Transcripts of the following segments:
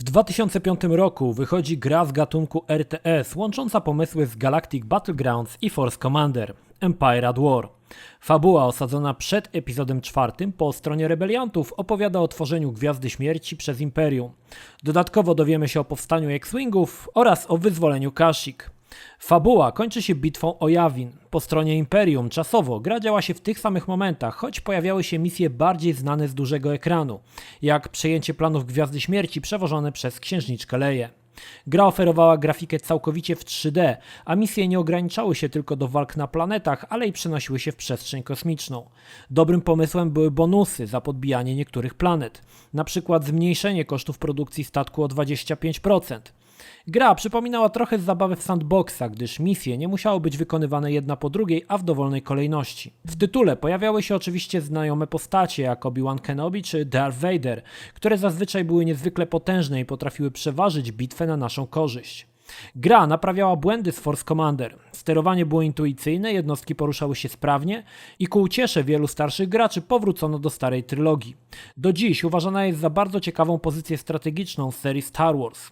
2005 roku wychodzi gra z gatunku RTS łącząca pomysły z Galactic Battlegrounds i Force Commander – Empire at War. Fabuła osadzona przed epizodem 4 po stronie rebeliantów opowiada o tworzeniu Gwiazdy Śmierci przez Imperium. Dodatkowo dowiemy się o powstaniu X-Wingów oraz o wyzwoleniu Kashyyyk. Fabuła kończy się bitwą o Yavin. Po stronie Imperium czasowo gra działa się w tych samych momentach, choć pojawiały się misje bardziej znane z dużego ekranu, jak przejęcie planów Gwiazdy Śmierci przewożone przez księżniczkę Leię. Gra oferowała grafikę całkowicie w 3D, a misje nie ograniczały się tylko do walk na planetach, ale i przenosiły się w przestrzeń kosmiczną. Dobrym pomysłem były bonusy za podbijanie niektórych planet, na przykład zmniejszenie kosztów produkcji statku o 25%. Gra przypominała trochę zabawę w sandboxa, gdyż misje nie musiały być wykonywane jedna po drugiej, a w dowolnej kolejności. W tytule pojawiały się oczywiście znajome postacie jak Obi-Wan Kenobi czy Darth Vader, które zazwyczaj były niezwykle potężne i potrafiły przeważyć bitwę na naszą korzyść. Gra naprawiała błędy z Force Commander. Sterowanie było intuicyjne, jednostki poruszały się sprawnie i ku uciesze wielu starszych graczy powrócono do starej trylogii. Do dziś uważana jest za bardzo ciekawą pozycję strategiczną z serii Star Wars.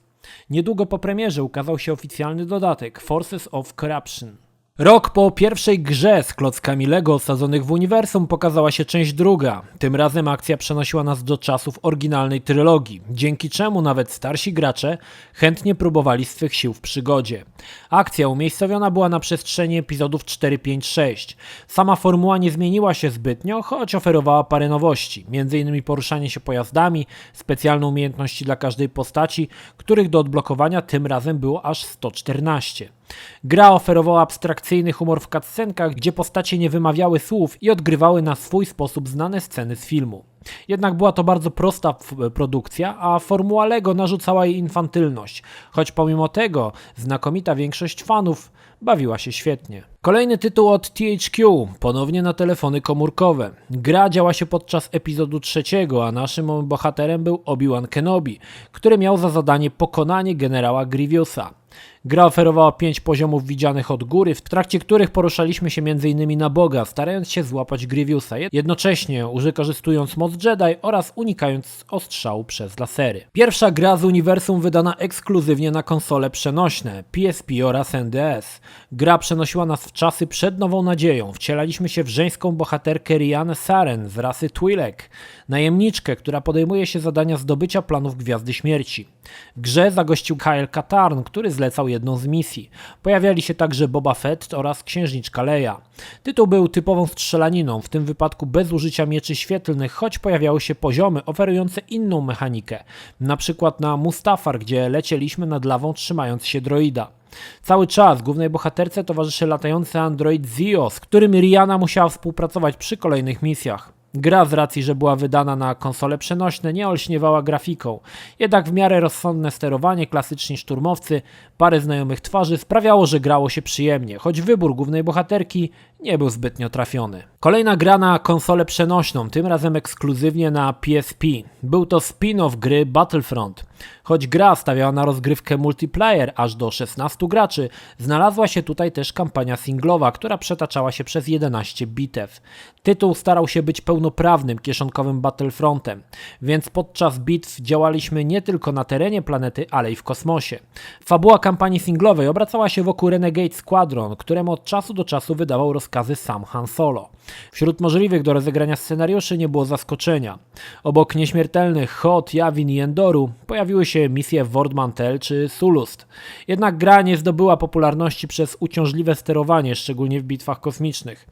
Niedługo po premierze ukazał się oficjalny dodatek Forces of Corruption. Rok po pierwszej grze z klockami Lego osadzonych w uniwersum pokazała się część druga. Tym razem akcja przenosiła nas do czasów oryginalnej trylogii, dzięki czemu nawet starsi gracze chętnie próbowali swych sił w przygodzie. Akcja umiejscowiona była na przestrzeni epizodów 4, 5, 6. Sama formuła nie zmieniła się zbytnio, choć oferowała parę nowości, m.in. poruszanie się pojazdami, specjalne umiejętności dla każdej postaci, których do odblokowania tym razem było aż 114. Gra oferowała abstrakcyjny humor w cutscenkach, gdzie postacie nie wymawiały słów i odgrywały na swój sposób znane sceny z filmu. Jednak była to bardzo prosta produkcja, a formuła Lego narzucała jej infantylność, choć pomimo tego znakomita większość fanów bawiła się świetnie. Kolejny tytuł od THQ, ponownie na telefony komórkowe. Gra działa się podczas epizodu 3, a naszym bohaterem był Obi-Wan Kenobi, który miał za zadanie pokonanie generała Grievousa. Gra oferowała 5 poziomów widzianych od góry, w trakcie których poruszaliśmy się m.in. na Boga, starając się złapać Grievousa, jednocześnie wykorzystując moc Jedi oraz unikając ostrzału przez lasery. Pierwsza gra z uniwersum wydana ekskluzywnie na konsole przenośne, PSP oraz NDS. Gra przenosiła nas w czasy przed Nową Nadzieją. Wcielaliśmy się w żeńską bohaterkę Riannę Saren z rasy Twi'lek, najemniczkę, która podejmuje się zadania zdobycia planów Gwiazdy Śmierci. W grze zagościł Kyle Katarn, który zlecał jedną z misji. Pojawiali się także Boba Fett oraz księżniczka Leia. Tytuł był typową strzelaniną, w tym wypadku bez użycia mieczy świetlnych, choć pojawiały się poziomy oferujące inną mechanikę, na przykład na Mustafar, gdzie lecieliśmy nad lawą trzymając się droida. Cały czas głównej bohaterce towarzyszy latający android Zio, z którym Rihanna musiała współpracować przy kolejnych misjach. Gra z racji, że była wydana na konsole przenośne, nie olśniewała grafiką, jednak w miarę rozsądne sterowanie, klasyczni szturmowcy, parę znajomych twarzy sprawiało, że grało się przyjemnie, choć wybór głównej bohaterki nie był zbytnio trafiony. Kolejna gra na konsolę przenośną, tym razem ekskluzywnie na PSP. Był to spin-off gry Battlefront. Choć gra stawiała na rozgrywkę multiplayer aż do 16 graczy, znalazła się tutaj też kampania singlowa, która przetaczała się przez 11 bitew. Tytuł starał się być pełnoprawnym, kieszonkowym Battlefrontem, więc podczas bitw działaliśmy nie tylko na terenie planety, ale i w kosmosie. Fabuła kampanii singlowej obracała się wokół Renegade Squadron, któremu od czasu do czasu wydawał rozkazy sam Han Solo. Wśród możliwych do rozegrania scenariuszy nie było zaskoczenia. Obok nieśmiertelnych Hoth, Yavin i Endoru pojawiły się misje w Word Mantell czy Sulust. Jednak gra nie zdobyła popularności przez uciążliwe sterowanie, szczególnie w bitwach kosmicznych.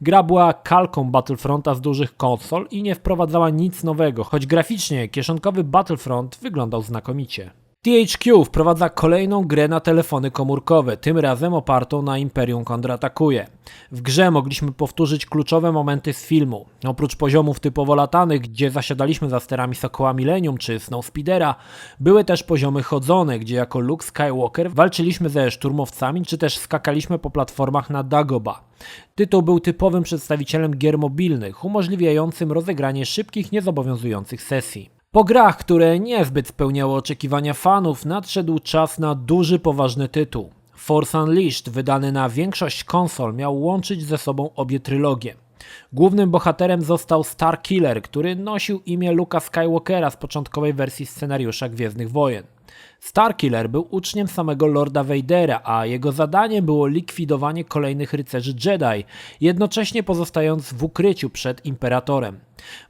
Gra była kalką Battlefronta z dużych konsol i nie wprowadzała nic nowego, choć graficznie kieszonkowy Battlefront wyglądał znakomicie. THQ wprowadza kolejną grę na telefony komórkowe, tym razem opartą na Imperium kontratakuje. W grze mogliśmy powtórzyć kluczowe momenty z filmu. Oprócz poziomów typowo latanych, gdzie zasiadaliśmy za sterami Sokoła Millennium czy Snowspeedera, były też poziomy chodzone, gdzie jako Luke Skywalker walczyliśmy ze szturmowcami, czy też skakaliśmy po platformach na Dagobah. Tytuł był typowym przedstawicielem gier mobilnych, umożliwiającym rozegranie szybkich, niezobowiązujących sesji. Po grach, które niezbyt spełniały oczekiwania fanów, nadszedł czas na duży, poważny tytuł. Force Unleashed, wydany na większość konsol, miał łączyć ze sobą obie trylogie. Głównym bohaterem został Starkiller, który nosił imię Luke'a Skywalkera z początkowej wersji scenariusza Gwiezdnych Wojen. Starkiller był uczniem samego Lorda Vadera, a jego zadaniem było likwidowanie kolejnych rycerzy Jedi, jednocześnie pozostając w ukryciu przed Imperatorem.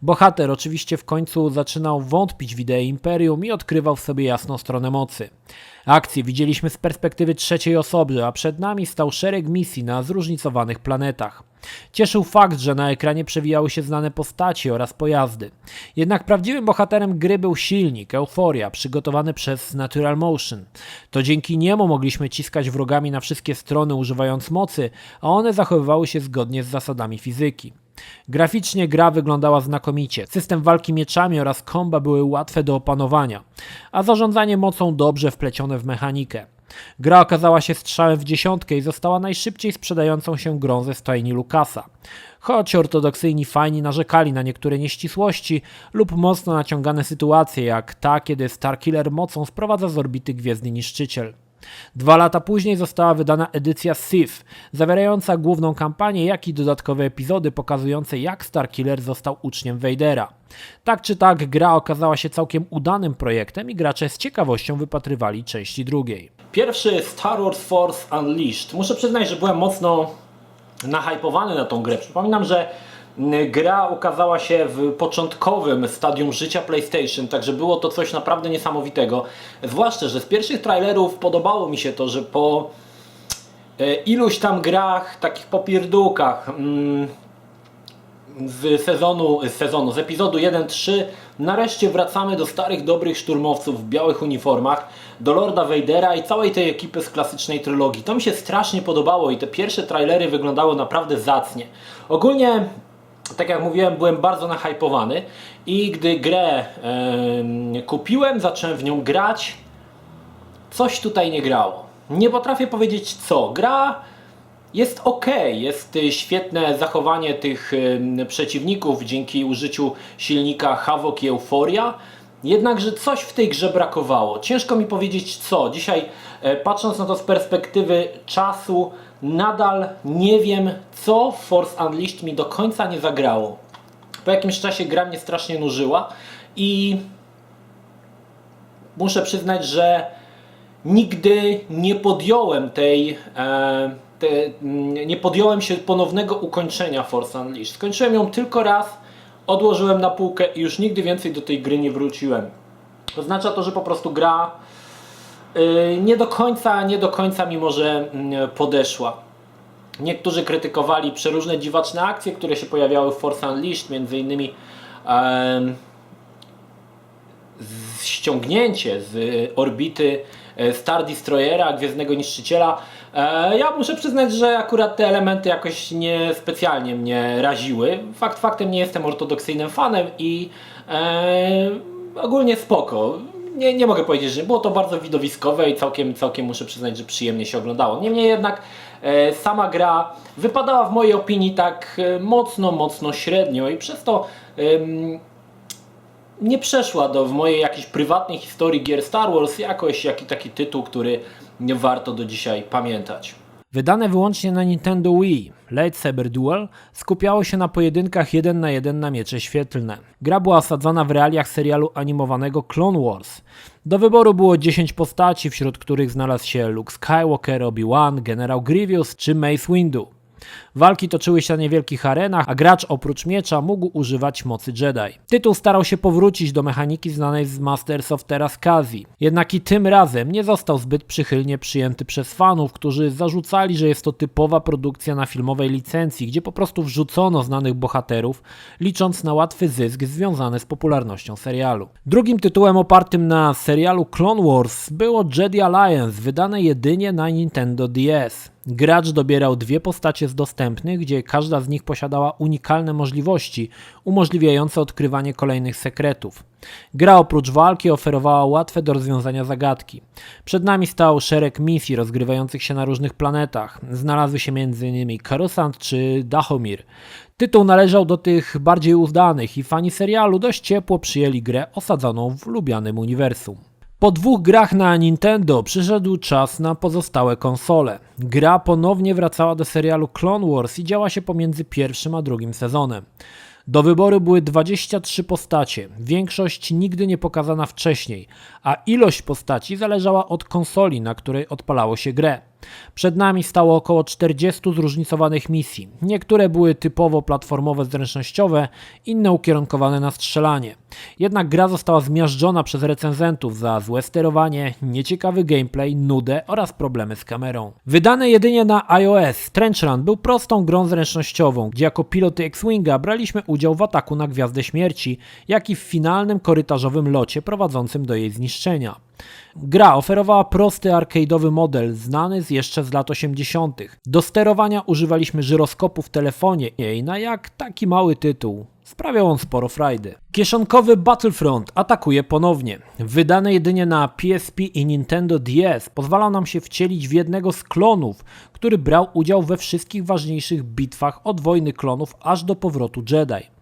Bohater oczywiście w końcu zaczynał wątpić w ideę Imperium i odkrywał w sobie jasną stronę mocy. Akcję widzieliśmy z perspektywy trzeciej osoby, a przed nami stał szereg misji na zróżnicowanych planetach. Cieszył fakt, że na ekranie przewijały się znane postaci oraz pojazdy. Jednak prawdziwym bohaterem gry był silnik, Euphoria, przygotowany przez Natural Motion. To dzięki niemu mogliśmy ciskać wrogami na wszystkie strony używając mocy, a one zachowywały się zgodnie z zasadami fizyki. Graficznie gra wyglądała znakomicie, system walki mieczami oraz komba były łatwe do opanowania, a zarządzanie mocą dobrze wplecione w mechanikę. Gra okazała się strzałem w dziesiątkę i została najszybciej sprzedającą się grą ze stajni Lucasa. Choć ortodoksyjni fani narzekali na niektóre nieścisłości lub mocno naciągane sytuacje, jak ta, kiedy Starkiller mocą sprowadza z orbity Gwiezdny Niszczyciel. 2 lata później została wydana edycja Sith, zawierająca główną kampanię, jak i dodatkowe epizody pokazujące, jak Starkiller został uczniem Vadera. Tak czy tak, gra okazała się całkiem udanym projektem i gracze z ciekawością wypatrywali części drugiej. Pierwszy Star Wars Force Unleashed. Muszę przyznać, że byłem mocno nahypowany na tą grę. Przypominam, że gra ukazała się w początkowym stadium życia PlayStation, także było to coś naprawdę niesamowitego. Zwłaszcza, że z pierwszych trailerów podobało mi się to, że po iluś tam grach, takich popierdółkach z epizodu 1-3 nareszcie wracamy do starych, dobrych szturmowców w białych uniformach, do Lorda Vadera i całej tej ekipy z klasycznej trylogii. To mi się strasznie podobało i te pierwsze trailery wyglądały naprawdę zacnie. Ogólnie, tak jak mówiłem, byłem bardzo nahypowany i gdy grę kupiłem, zacząłem w nią grać, coś tutaj nie grało. Nie potrafię powiedzieć co. Gra jest ok, jest świetne zachowanie tych przeciwników dzięki użyciu silnika Havok i Euphoria. Jednakże coś w tej grze brakowało. Ciężko mi powiedzieć co. Dzisiaj patrząc na to z perspektywy czasu, nadal nie wiem co w Force Unleashed mi do końca nie zagrało. Po jakimś czasie gra mnie strasznie nużyła i muszę przyznać, że nigdy nie podjąłem nie podjąłem się ponownego ukończenia Force Unleashed. Skończyłem ją tylko raz, odłożyłem na półkę i już nigdy więcej do tej gry nie wróciłem. Oznacza to, że po prostu gra nie do końca mi może podeszła. Niektórzy krytykowali przeróżne dziwaczne akcje, które się pojawiały w Force Unleashed, między innymi ściągnięcie z orbity Star Destroyera, Gwiezdnego Niszczyciela. Ja muszę przyznać, że akurat te elementy jakoś nie specjalnie mnie raziły. Fakt faktem, nie jestem ortodoksyjnym fanem i ogólnie spoko. Nie mogę powiedzieć, że było to bardzo widowiskowe i całkiem muszę przyznać, że przyjemnie się oglądało. Niemniej jednak sama gra wypadała w mojej opinii tak mocno średnio i przez to nie przeszła w mojej jakiejś prywatnej historii gier Star Wars jakoś taki tytuł, który nie warto do dzisiaj pamiętać. Wydane wyłącznie na Nintendo Wii, Lightsaber Duel skupiało się na pojedynkach 1 na 1 na miecze świetlne. Gra była osadzona w realiach serialu animowanego Clone Wars. Do wyboru było 10 postaci, wśród których znalazł się Luke Skywalker, Obi-Wan, Generał Grievous czy Mace Windu. Walki toczyły się na niewielkich arenach, a gracz oprócz miecza mógł używać mocy Jedi. Tytuł starał się powrócić do mechaniki znanej z Masters of Terraskazji. Jednak i tym razem nie został zbyt przychylnie przyjęty przez fanów, którzy zarzucali, że jest to typowa produkcja na filmowej licencji, gdzie po prostu wrzucono znanych bohaterów, licząc na łatwy zysk związany z popularnością serialu. Drugim tytułem opartym na serialu Clone Wars było Jedi Alliance, wydane jedynie na Nintendo DS. Gracz dobierał 2 postacie z dostępnych, gdzie każda z nich posiadała unikalne możliwości, umożliwiające odkrywanie kolejnych sekretów. Gra oprócz walki oferowała łatwe do rozwiązania zagadki. Przed nami stał szereg misji rozgrywających się na różnych planetach. Znalazły się m.in. Coruscant czy Dathomir. Tytuł należał do tych bardziej udanych i fani serialu dość ciepło przyjęli grę osadzoną w lubianym uniwersum. Po 2 grach na Nintendo przyszedł czas na pozostałe konsole. Gra ponownie wracała do serialu Clone Wars i działa się pomiędzy pierwszym a drugim sezonem. Do wyboru były 23 postacie, większość nigdy nie pokazana wcześniej, a ilość postaci zależała od konsoli, na której odpalało się grę. Przed nami stało około 40 zróżnicowanych misji. Niektóre były typowo platformowe, zręcznościowe, inne ukierunkowane na strzelanie. Jednak gra została zmiażdżona przez recenzentów za złe sterowanie, nieciekawy gameplay, nudę oraz problemy z kamerą. Wydane jedynie na iOS, Trench Run był prostą grą zręcznościową, gdzie jako piloty X-Winga braliśmy udział w ataku na Gwiazdę Śmierci, jak i w finalnym korytarzowym locie prowadzącym do jej zniszczenia. Gra oferowała prosty arcade'owy model znany jeszcze z lat 80. Do sterowania używaliśmy żyroskopu w telefonie i na jak taki mały tytuł sprawiał on sporo frajdy. Kieszonkowy Battlefront atakuje ponownie. Wydany jedynie na PSP i Nintendo DS pozwalał nam się wcielić w jednego z klonów, który brał udział we wszystkich ważniejszych bitwach od wojny klonów aż do powrotu Jedi.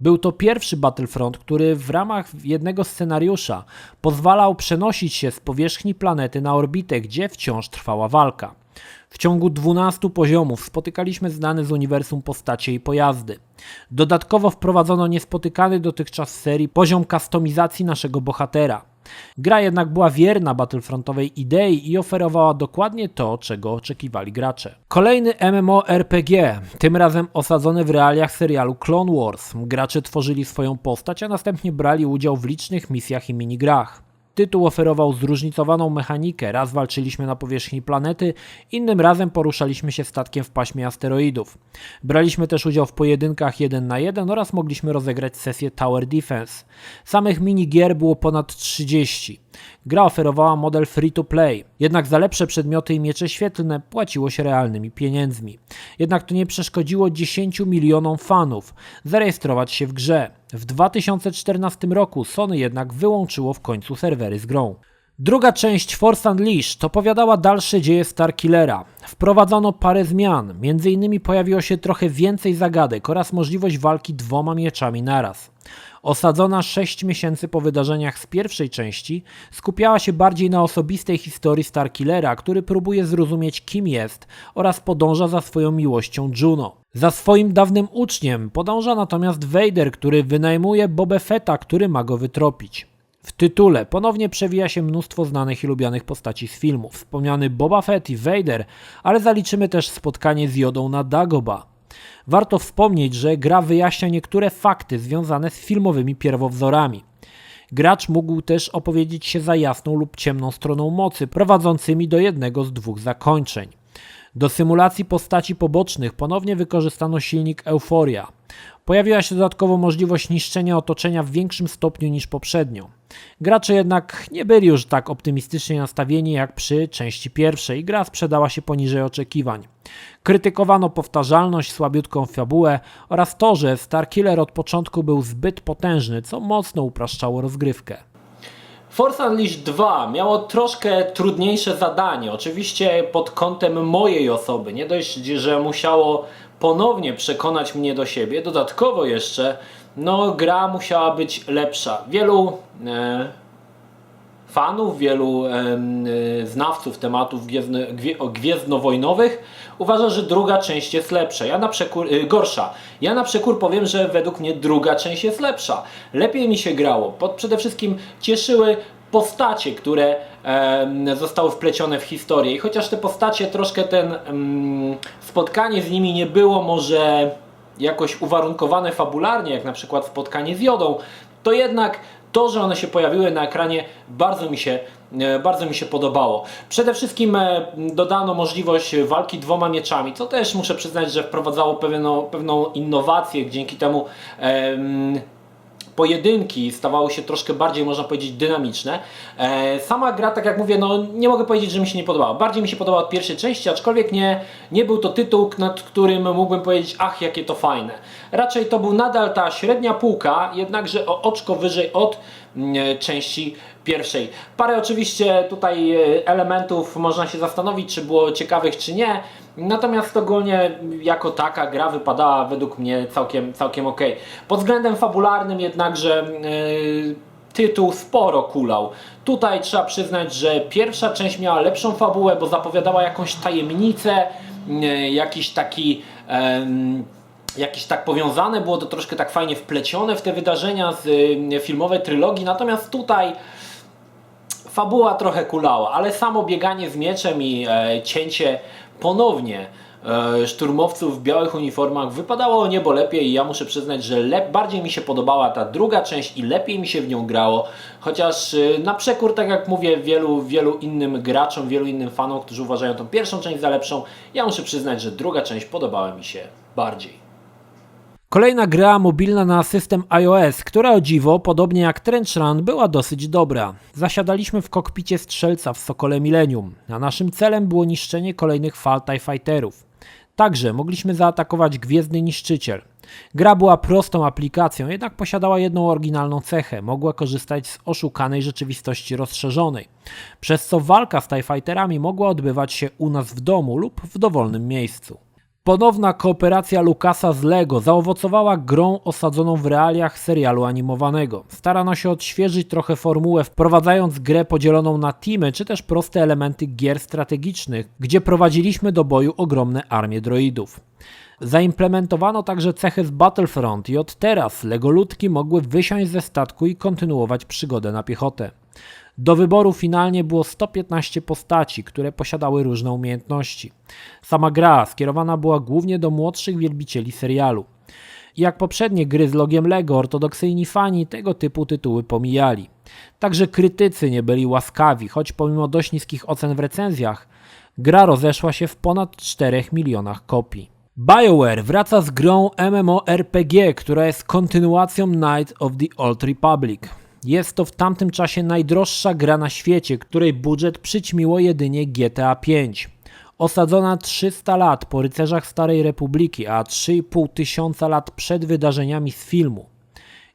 Był to pierwszy Battlefront, który w ramach jednego scenariusza pozwalał przenosić się z powierzchni planety na orbitę, gdzie wciąż trwała walka. W ciągu 12 poziomów spotykaliśmy znane z uniwersum postacie i pojazdy. Dodatkowo wprowadzono niespotykany dotychczas w serii poziom kustomizacji naszego bohatera. Gra jednak była wierna Battlefrontowej idei i oferowała dokładnie to, czego oczekiwali gracze. Kolejny MMORPG, tym razem osadzony w realiach serialu Clone Wars. Gracze tworzyli swoją postać, a następnie brali udział w licznych misjach i minigrach. Tytuł oferował zróżnicowaną mechanikę, raz walczyliśmy na powierzchni planety, innym razem poruszaliśmy się statkiem w paśmie asteroidów. Braliśmy też udział w pojedynkach 1 na 1 oraz mogliśmy rozegrać sesję Tower Defense. Samych minigier było ponad 30. Gra oferowała model free to play, jednak za lepsze przedmioty i miecze świetlne płaciło się realnymi pieniędzmi. Jednak to nie przeszkodziło 10 milionom fanów zarejestrować się w grze. W 2014 roku Sony jednak wyłączyło w końcu serwery z grą. Druga część Force Unleashed opowiadała dalsze dzieje Starkillera. Wprowadzono parę zmian, m.in. pojawiło się trochę więcej zagadek oraz możliwość walki 2 mieczami naraz. Osadzona 6 miesięcy po wydarzeniach z pierwszej części, skupiała się bardziej na osobistej historii Starkillera, który próbuje zrozumieć, kim jest oraz podąża za swoją miłością Juno. Za swoim dawnym uczniem podąża natomiast Vader, który wynajmuje Boba Fetta, który ma go wytropić. W tytule ponownie przewija się mnóstwo znanych i lubianych postaci z filmów. Wspomniany Boba Fett i Vader, ale zaliczymy też spotkanie z Jodą na Dagobah. Warto wspomnieć, że gra wyjaśnia niektóre fakty związane z filmowymi pierwowzorami. Gracz mógł też opowiedzieć się za jasną lub ciemną stroną mocy, prowadzącymi do jednego z 2 zakończeń. Do symulacji postaci pobocznych ponownie wykorzystano silnik Euphoria. Pojawiła się dodatkowo możliwość niszczenia otoczenia w większym stopniu niż poprzednio. Gracze jednak nie byli już tak optymistycznie nastawieni jak przy części pierwszej. Gra sprzedała się poniżej oczekiwań. Krytykowano powtarzalność, słabiutką fabułę oraz to, że Starkiller od początku był zbyt potężny, co mocno upraszczało rozgrywkę. Force Unleashed 2 miało troszkę trudniejsze zadanie, oczywiście pod kątem mojej osoby. Nie dość, że musiało ponownie przekonać mnie do siebie, dodatkowo jeszcze gra musiała być lepsza. Wielu fanów, wielu znawców tematów gwiezdnowojnowych uważa, że druga część jest lepsza. Gorsza. Ja na przekór powiem, że według mnie druga część jest lepsza. Lepiej mi się grało. Przede wszystkim cieszyły postacie, które zostały wplecione w historię. I chociaż te postacie troszkę spotkanie z nimi nie było może jakoś uwarunkowane fabularnie, jak na przykład spotkanie z Jodą, to jednak to, że one się pojawiły na ekranie, bardzo mi się podobało. Przede wszystkim dodano możliwość walki 2 mieczami, co też muszę przyznać, że wprowadzało pewną innowację, dzięki temu pojedynki stawały się troszkę bardziej, można powiedzieć, dynamiczne. Sama gra, tak jak mówię, nie mogę powiedzieć, że mi się nie podobała. Bardziej mi się podobała od pierwszej części, aczkolwiek nie był to tytuł, nad którym mógłbym powiedzieć, ach, jakie to fajne. Raczej to był nadal ta średnia półka, jednakże o oczko wyżej od części pierwszej. Parę oczywiście tutaj elementów można się zastanowić, czy było ciekawych, czy nie. Natomiast ogólnie jako taka gra wypadała według mnie całkiem ok. Pod względem fabularnym jednakże tytuł sporo kulał. Tutaj trzeba przyznać, że pierwsza część miała lepszą fabułę, bo zapowiadała jakąś tajemnicę, jakiś tak powiązane, było to troszkę tak fajnie wplecione w te wydarzenia z filmowej trylogii, natomiast tutaj fabuła trochę kulała, ale samo bieganie z mieczem i cięcie ponownie szturmowców w białych uniformach wypadało o niebo lepiej i ja muszę przyznać, że bardziej mi się podobała ta druga część i lepiej mi się w nią grało, chociaż na przekór, tak jak mówię, wielu innym graczom, wielu innym fanom, którzy uważają tą pierwszą część za lepszą, ja muszę przyznać, że druga część podobała mi się bardziej. Kolejna gra mobilna na system iOS, która o dziwo, podobnie jak Trench Run, była dosyć dobra. Zasiadaliśmy w kokpicie strzelca w Sokole Millennium, a naszym celem było niszczenie kolejnych fal TIE Fighterów. Także mogliśmy zaatakować Gwiezdny Niszczyciel. Gra była prostą aplikacją, jednak posiadała jedną oryginalną cechę. Mogła korzystać z oszukanej rzeczywistości rozszerzonej, przez co walka z TIE Fighterami mogła odbywać się u nas w domu lub w dowolnym miejscu. Ponowna kooperacja Lucasa z LEGO zaowocowała grą osadzoną w realiach serialu animowanego. Starano się odświeżyć trochę formułę, wprowadzając grę podzieloną na teamy, czy też proste elementy gier strategicznych, gdzie prowadziliśmy do boju ogromne armie droidów. Zaimplementowano także cechy z Battlefront i od teraz LEGO ludki mogły wysiąść ze statku i kontynuować przygodę na piechotę. Do wyboru finalnie było 115 postaci, które posiadały różne umiejętności. Sama gra skierowana była głównie do młodszych wielbicieli serialu. Jak poprzednie gry z logiem LEGO, ortodoksyjni fani tego typu tytuły pomijali. Także krytycy nie byli łaskawi, choć pomimo dość niskich ocen w recenzjach, gra rozeszła się w ponad 4 milionach kopii. BioWare wraca z grą MMORPG, która jest kontynuacją Knights of the Old Republic. Jest to w tamtym czasie najdroższa gra na świecie, której budżet przyćmiło jedynie GTA V. Osadzona 300 lat po rycerzach Starej Republiki, a 3,5 tysiąca lat przed wydarzeniami z filmu.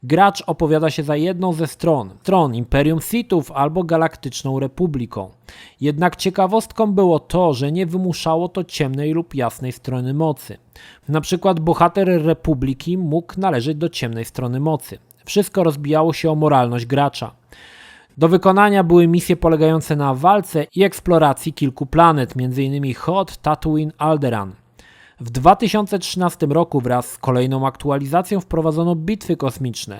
Gracz opowiada się za jedną ze stron Imperium Sithów albo Galaktyczną Republiką. Jednak ciekawostką było to, że nie wymuszało to ciemnej lub jasnej strony mocy. Na przykład bohater Republiki mógł należeć do ciemnej strony mocy. Wszystko rozbijało się o moralność gracza. Do wykonania były misje polegające na walce i eksploracji kilku planet, m.in. Hoth, Tatooine, Alderaan. W 2013 roku wraz z kolejną aktualizacją wprowadzono bitwy kosmiczne.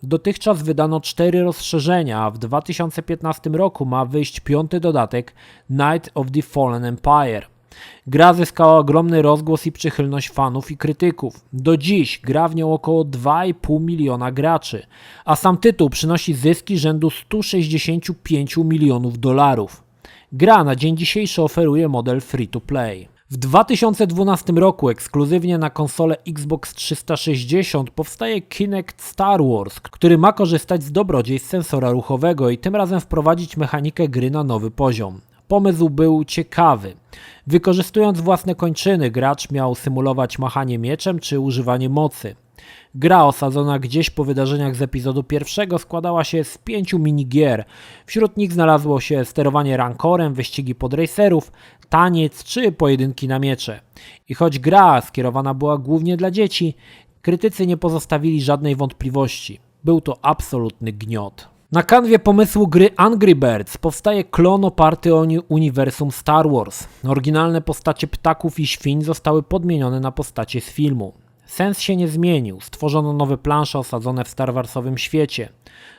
Dotychczas wydano 4 rozszerzenia, a w 2015 roku ma wyjść 5. dodatek Knights of the Fallen Empire. Gra zyskała ogromny rozgłos i przychylność fanów i krytyków. Do dziś gra w nią około 2,5 miliona graczy, a sam tytuł przynosi zyski rzędu 165 milionów dolarów. Gra na dzień dzisiejszy oferuje model free-to-play. W 2012 roku ekskluzywnie na konsolę Xbox 360 powstaje Kinect Star Wars, który ma korzystać z dobrodziejstw sensora ruchowego i tym razem wprowadzić mechanikę gry na nowy poziom. Pomysł był ciekawy. Wykorzystując własne kończyny, gracz miał symulować machanie mieczem czy używanie mocy. Gra osadzona gdzieś po wydarzeniach z epizodu pierwszego składała się z 5 minigier. Wśród nich znalazło się sterowanie rankorem, wyścigi podracerów, taniec czy pojedynki na miecze. I choć gra skierowana była głównie dla dzieci, krytycy nie pozostawili żadnej wątpliwości. Był to absolutny gniot. Na kanwie pomysłu gry Angry Birds powstaje klon oparty o uniwersum Star Wars. Oryginalne postacie ptaków i świń zostały podmienione na postacie z filmu. Sens się nie zmienił, stworzono nowe plansze osadzone w Star Warsowym świecie.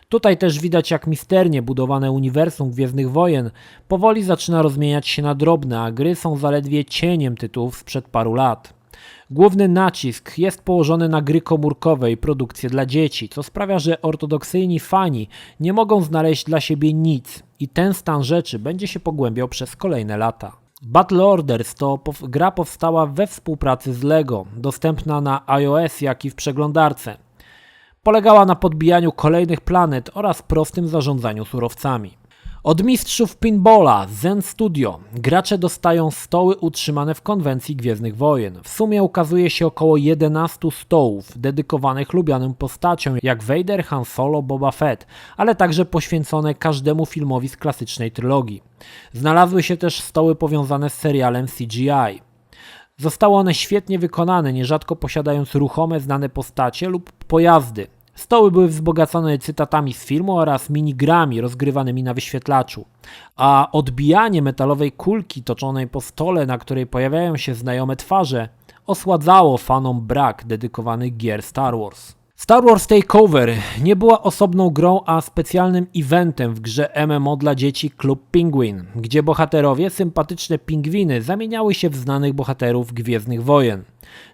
Tutaj też widać, jak misternie budowane uniwersum Gwiezdnych Wojen powoli zaczyna rozmieniać się na drobne, a gry są zaledwie cieniem tytułów sprzed paru lat. Główny nacisk jest położony na gry komórkowe i produkcje dla dzieci, co sprawia, że ortodoksyjni fani nie mogą znaleźć dla siebie nic i ten stan rzeczy będzie się pogłębiał przez kolejne lata. Battle Orders to gra powstała we współpracy z LEGO, dostępna na iOS jak i w przeglądarce. Polegała na podbijaniu kolejnych planet oraz prostym zarządzaniu surowcami. Od mistrzów pinballa Zen Studio gracze dostają stoły utrzymane w konwencji Gwiezdnych Wojen. W sumie ukazuje się około 11 stołów dedykowanych lubianym postaciom jak Vader, Han Solo, Boba Fett, ale także poświęcone każdemu filmowi z klasycznej trylogii. Znalazły się też stoły powiązane z serialem CGI. Zostały one świetnie wykonane, nierzadko posiadając ruchome znane postacie lub pojazdy. Stoły były wzbogacone cytatami z filmu oraz minigrami rozgrywanymi na wyświetlaczu, a odbijanie metalowej kulki toczonej po stole, na której pojawiają się znajome twarze, osładzało fanom brak dedykowanych gier Star Wars. Star Wars Takeover nie była osobną grą, a specjalnym eventem w grze MMO dla dzieci Club Penguin, gdzie bohaterowie, sympatyczne pingwiny, zamieniały się w znanych bohaterów Gwiezdnych Wojen.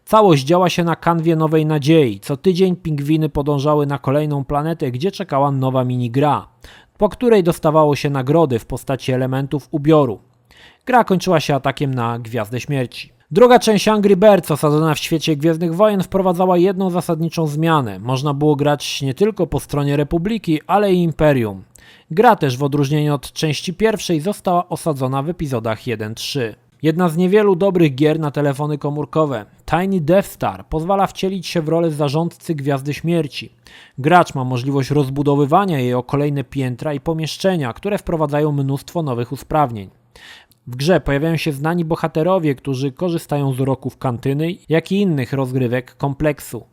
Całość działa się na kanwie Nowej Nadziei. Co tydzień pingwiny podążały na kolejną planetę, gdzie czekała nowa minigra, po której dostawało się nagrody w postaci elementów ubioru. Gra kończyła się atakiem na Gwiazdę Śmierci. Druga część Angry Birds, osadzona w świecie Gwiezdnych Wojen, wprowadzała jedną zasadniczą zmianę. Można było grać nie tylko po stronie Republiki, ale i Imperium. Gra też, w odróżnieniu od części pierwszej, została osadzona w epizodach 1-3. Jedna z niewielu dobrych gier na telefony komórkowe, Tiny Death Star, pozwala wcielić się w rolę zarządcy Gwiazdy Śmierci. Gracz ma możliwość rozbudowywania jej o kolejne piętra i pomieszczenia, które wprowadzają mnóstwo nowych usprawnień. W grze pojawiają się znani bohaterowie, którzy korzystają z uroków kantyny, jak i innych rozgrywek kompleksu.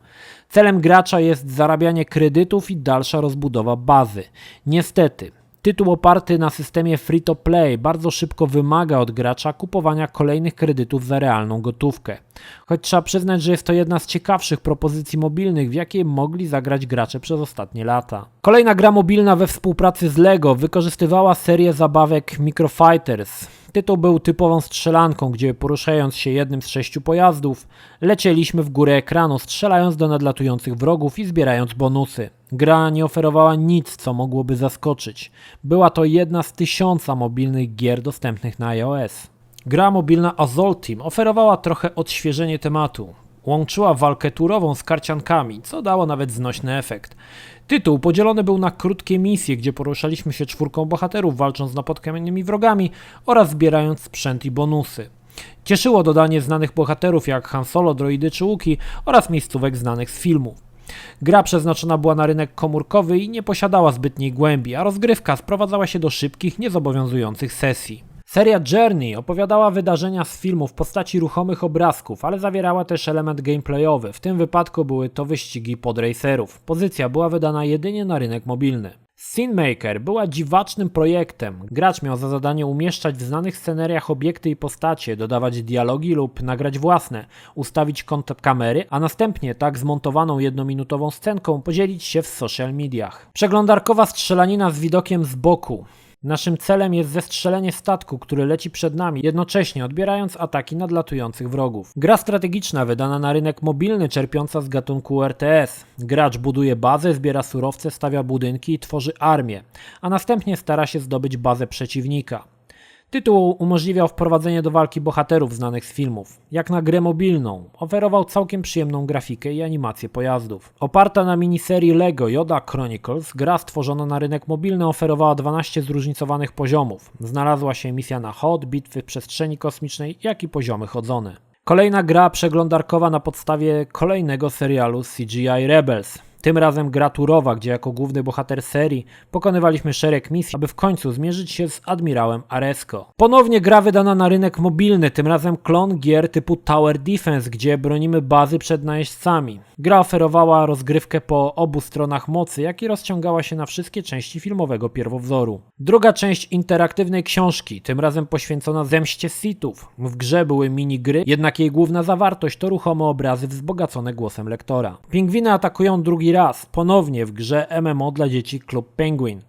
Celem gracza jest zarabianie kredytów i dalsza rozbudowa bazy. Niestety, tytuł oparty na systemie free-to-play bardzo szybko wymaga od gracza kupowania kolejnych kredytów za realną gotówkę. Choć trzeba przyznać, że jest to jedna z ciekawszych propozycji mobilnych, w jakie mogli zagrać gracze przez ostatnie lata. Kolejna gra mobilna we współpracy z LEGO wykorzystywała serię zabawek Microfighters. Tytuł był typową strzelanką, gdzie poruszając się jednym z 6 pojazdów, lecieliśmy w górę ekranu, strzelając do nadlatujących wrogów i zbierając bonusy. Gra nie oferowała nic, co mogłoby zaskoczyć. Była to jedna z 1000 mobilnych gier dostępnych na iOS. Gra mobilna Azul Team oferowała trochę odświeżenie tematu. Łączyła walkę turową z karciankami, co dało nawet znośny efekt. Tytuł podzielony był na krótkie misje, gdzie poruszaliśmy się 4 bohaterów, walcząc z napotkanymi wrogami oraz zbierając sprzęt i bonusy. Cieszyło dodanie znanych bohaterów jak Han Solo, droidy czy Łuki oraz miejscówek znanych z filmów. Gra przeznaczona była na rynek komórkowy i nie posiadała zbytniej głębi, a rozgrywka sprowadzała się do szybkich, niezobowiązujących sesji. Seria Journey opowiadała wydarzenia z filmu w postaci ruchomych obrazków, ale zawierała też element gameplayowy. W tym wypadku były to wyścigi podracerów. Pozycja była wydana jedynie na rynek mobilny. Scene Maker była dziwacznym projektem. Gracz miał za zadanie umieszczać w znanych scenariach obiekty i postacie, dodawać dialogi lub nagrać własne, ustawić kąt kamery, a następnie tak zmontowaną jednominutową scenką podzielić się w social mediach. Przeglądarkowa strzelanina z widokiem z boku. Naszym celem jest zestrzelenie statku, który leci przed nami, jednocześnie odbierając ataki nadlatujących wrogów. Gra strategiczna wydana na rynek mobilny, czerpiąca z gatunku RTS. Gracz buduje bazę, zbiera surowce, stawia budynki i tworzy armię, a następnie stara się zdobyć bazę przeciwnika. Tytuł umożliwiał wprowadzenie do walki bohaterów znanych z filmów. Jak na grę mobilną, oferował całkiem przyjemną grafikę i animację pojazdów. Oparta na miniserii LEGO Yoda Chronicles, gra stworzona na rynek mobilny oferowała 12 zróżnicowanych poziomów. Znalazła się misja na chod, bitwy w przestrzeni kosmicznej, jak i poziomy chodzone. Kolejna gra przeglądarkowa na podstawie kolejnego serialu CGI Rebels. Tym razem gra turowa, gdzie jako główny bohater serii pokonywaliśmy szereg misji, aby w końcu zmierzyć się z admirałem Aresko. Ponownie gra wydana na rynek mobilny, tym razem klon gier typu Tower Defense, gdzie bronimy bazy przed najeźdźcami. Gra oferowała rozgrywkę po obu stronach mocy, jak i rozciągała się na wszystkie części filmowego pierwowzoru. Druga część interaktywnej książki, tym razem poświęcona zemście Sithów. W grze były minigry, jednak jej główna zawartość to ruchome obrazy wzbogacone głosem lektora. Pingwiny atakują drugi raz, ponownie w grze MMO dla dzieci Club Penguin.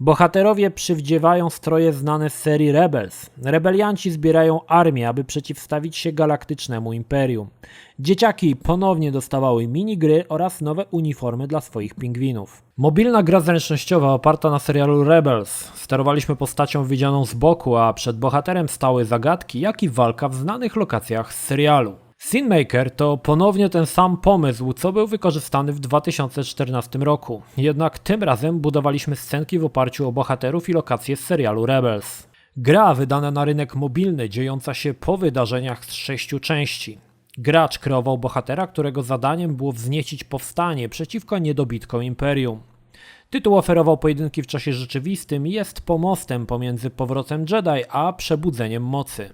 Bohaterowie przywdziewają stroje znane z serii Rebels. Rebelianci zbierają armię, aby przeciwstawić się galaktycznemu imperium. Dzieciaki ponownie dostawały minigry oraz nowe uniformy dla swoich pingwinów. Mobilna gra zręcznościowa oparta na serialu Rebels. Sterowaliśmy postacią widzianą z boku, a przed bohaterem stały zagadki, jak i walka w znanych lokacjach z serialu. Scene Maker to ponownie ten sam pomysł, co był wykorzystany w 2014 roku. Jednak tym razem budowaliśmy scenki w oparciu o bohaterów i lokacje z serialu Rebels. Gra wydana na rynek mobilny, dziejąca się po wydarzeniach z 6 części. Gracz kreował bohatera, którego zadaniem było wzniecić powstanie przeciwko niedobitkom Imperium. Tytuł oferował pojedynki w czasie rzeczywistym i jest pomostem pomiędzy powrotem Jedi a przebudzeniem mocy.